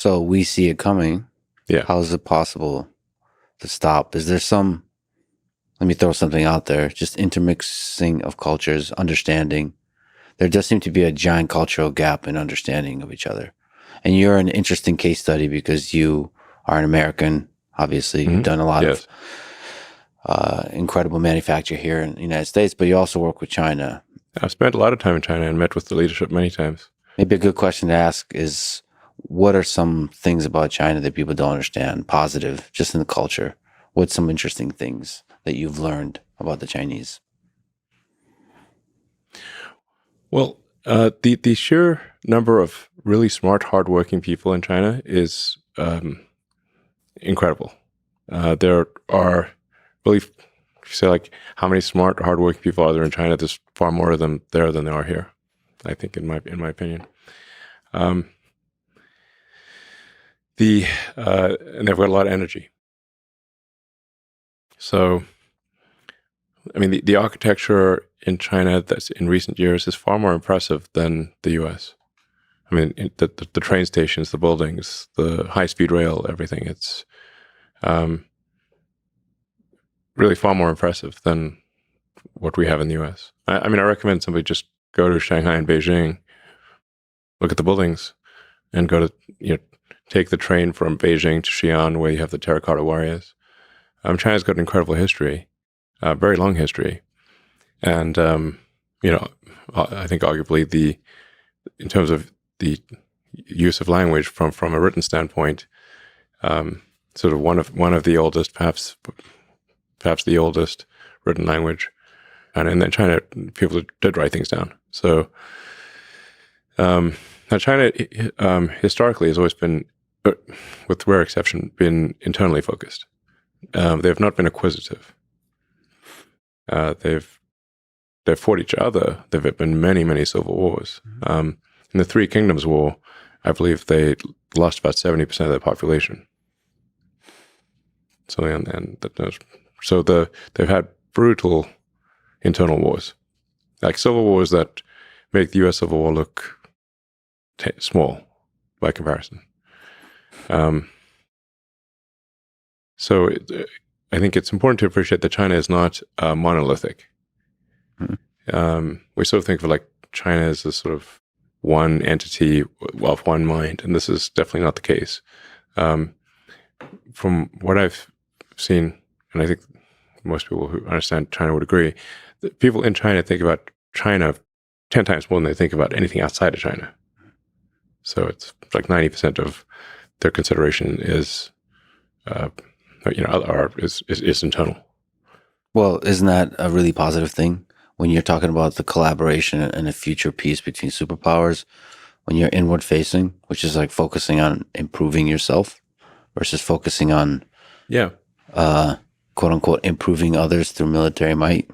So we see it coming. Yeah. How is it possible to stop? Is there some, let me throw something out there, just intermixing of cultures, understanding. There does seem to be a giant cultural gap in understanding of each other. And you're an interesting case study because you are an American. Obviously, you've done a lot Yes. of incredible manufacture here in the United States, but you also work with China. I've spent a lot of time in China and met with the leadership many times. Maybe a good question to ask is, what are some things about China that people don't understand, positive, just in the culture? What's some interesting things that you've learned about the Chinese? Well, the sheer number of really smart, hardworking people in China is incredible. There are really, if you say like, how many smart, hardworking people are there in China? There's far more of them there than there are here, I think, in my opinion. And they've got a lot of energy. So, I mean, the architecture in China that's in recent years is far more impressive than the U.S. I mean, the train stations, the buildings, the high-speed rail, everything. It's really far more impressive than what we have in the U.S. I mean, I recommend somebody just go to Shanghai and Beijing, look at the buildings, and go to, take the train from Beijing to Xi'an, where you have the terracotta warriors. China's got an incredible history, very long history. And, I think arguably in terms of the use of language from a written standpoint, sort of one of the oldest, perhaps the oldest written language. And in China, people did write things down. So now China historically has always been, with rare exception, been internally focused. They have not been acquisitive. They've fought each other. There have been many, many civil wars. In the Three Kingdoms War, I believe they lost about 70% of their population. So they've had brutal internal wars, like civil wars that make the U.S. Civil War look small by comparison. So I think it's important to appreciate that China is not monolithic. We sort of think of like China as a sort of one entity of one mind, and this is definitely not the case. From what I've seen, and I think most people who understand China would agree, that people in China think about China 10 times more than they think about anything outside of China. So it's like 90% of their consideration is internal. Well, isn't that a really positive thing when you're talking about the collaboration and a future peace between superpowers? When you're inward facing, which is like focusing on improving yourself versus focusing on, quote unquote, improving others through military might.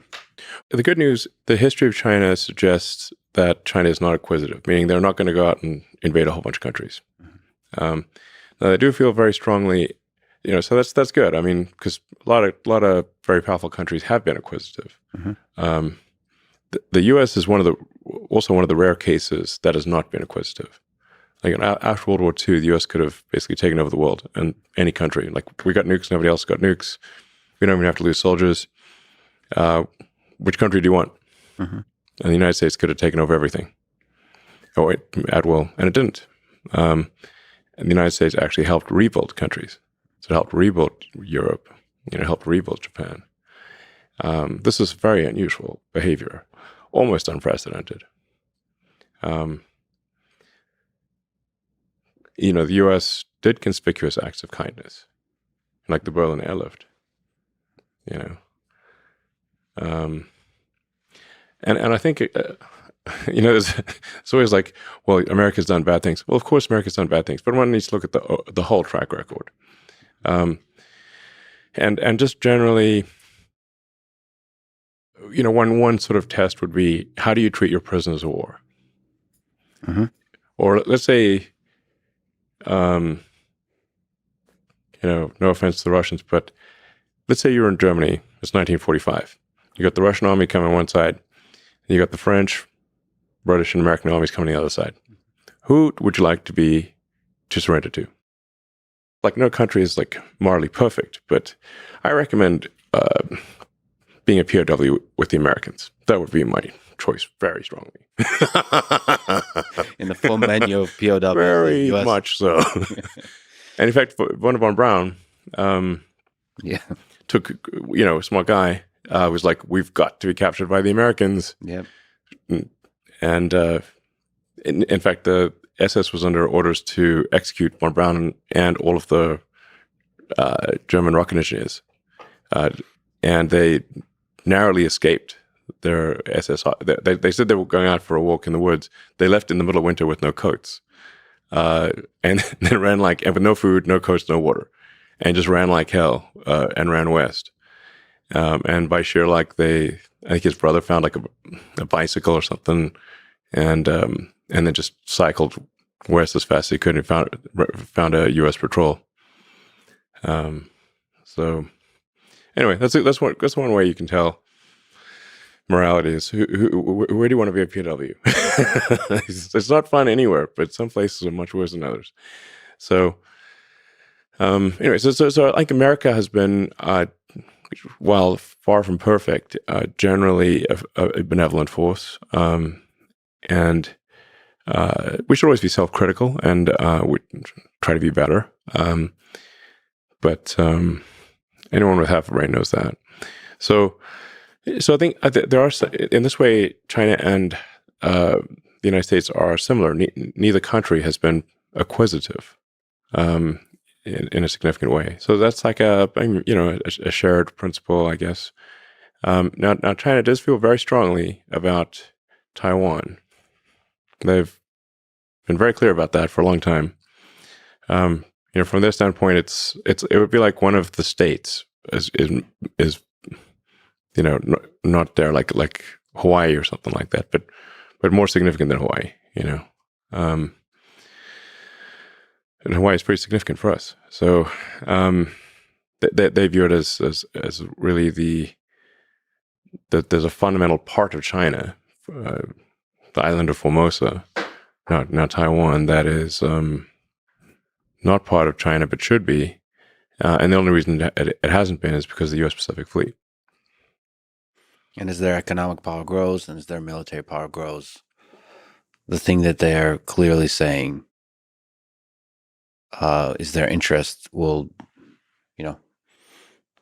The good news, the history of China suggests that China is not acquisitive, meaning they're not going to go out and invade a whole bunch of countries. Now, they do feel very strongly. So that's good. I mean, because a lot of very powerful countries have been acquisitive. The U.S. is also one of the rare cases that has not been acquisitive. Like after World War II, the U.S. could have basically taken over the world and any country. Like we got nukes, nobody else got nukes. We don't even have to lose soldiers. Which country do you want? And the United States could have taken over everything. At will, and it didn't. And the United States actually helped rebuild countries. So it helped rebuild Europe, helped rebuild Japan. This is very unusual behavior, almost unprecedented. The U.S. did conspicuous acts of kindness, like the Berlin airlift. And I think, it's always like, well, America's done bad things. Well, of course, America's done bad things, but one needs to look at the whole track record. And just generally, one sort of test would be, how do you treat your prisoners of war? Or let's say, no offense to the Russians, but let's say you're in Germany. It's 1945. You got the Russian army coming on one side, and you got the French, British, and American armies coming on the other side. Who would you like to surrender to? like no country is like morally perfect, but I recommend being a POW with the Americans. That would be my choice very strongly. In the full menu of POWs, Very US. much so. And in fact, Wernher von Braun Yeah. took, a small guy, was like, we've got to be captured by the Americans. Yep. And in fact, the SS was under orders to execute von Braun and all of the German rocket engineers. And they narrowly escaped their SS. They said they were going out for a walk in the woods. They left in the middle of winter with no coats. And then ran and with no food, no coats, no water. And just ran like hell and ran west. And by sheer luck, I think his brother found like a bicycle or something, and then just cycled west as fast as he could and found a U.S. patrol. So anyway, that's one way you can tell morality is where do you want to be a POW? It's not fun anywhere, but some places are much worse than others. So anyway, so I think America has been, while far from perfect, generally a benevolent force. And we should always be self-critical and we try to be better. But anyone with half a brain knows that. So I think there are, in this way, China and the United States are similar. Neither country has been acquisitive in a significant way. So that's like a shared principle, I guess. Now China does feel very strongly about Taiwan. They've been very clear about that for a long time. From their standpoint, it would be like one of the states is not there like Hawaii or something like that, but more significant than Hawaii. And Hawaii is pretty significant for us. So they view it as really that there's a fundamental part of China, the island of Formosa, now Taiwan, that is not part of China but should be. And the only reason it hasn't been is because of the U.S. Pacific Fleet. And as their economic power grows and as their military power grows, the thing that they're clearly saying is their interest will,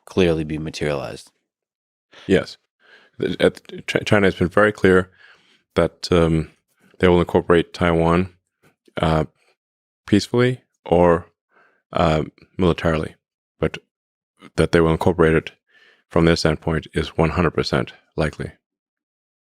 clearly be materialized. Yes. China has been very clear that they will incorporate Taiwan peacefully or militarily, but that they will incorporate it from their standpoint is 100% likely.